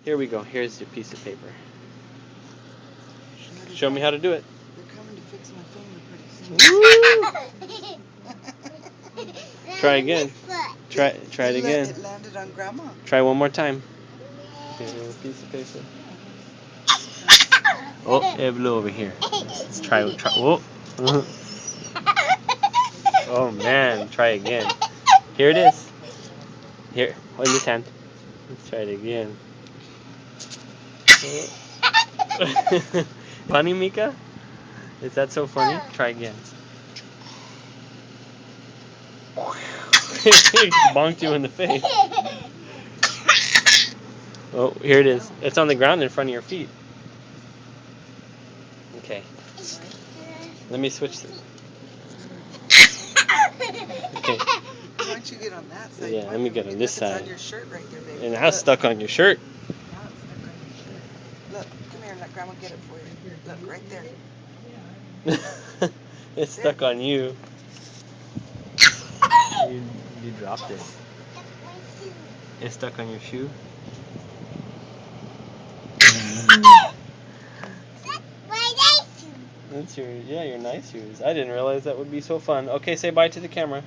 Here we go. Here's your piece of paper. Show me how to do it. They're coming to fix my finger pretty soon. Try again. Try it again. It landed on Grandma. Try one more time. Here's a piece of paper. Oh, it blew over here. Let's try. Oh. Oh man, try again. Here it is. Here, in this hand. Let's try it again. Funny, Mika? Is that so funny? Try again. It bonked you in the face. Oh, here it is. It's on the ground in front of your feet. Okay. Let me switch this. Okay. Why don't you get on that side? Yeah, let me get on this side. It's on your shirt right there, baby. And now it's stuck on your shirt. Now it's stuck on your shirt. Look, come here and let Grandma get it for you. Look, right there. It's stuck on you. You dropped it. It's stuck on your shoe. That's your nice shoes. I didn't realize that would be so fun. Okay, say bye to the camera.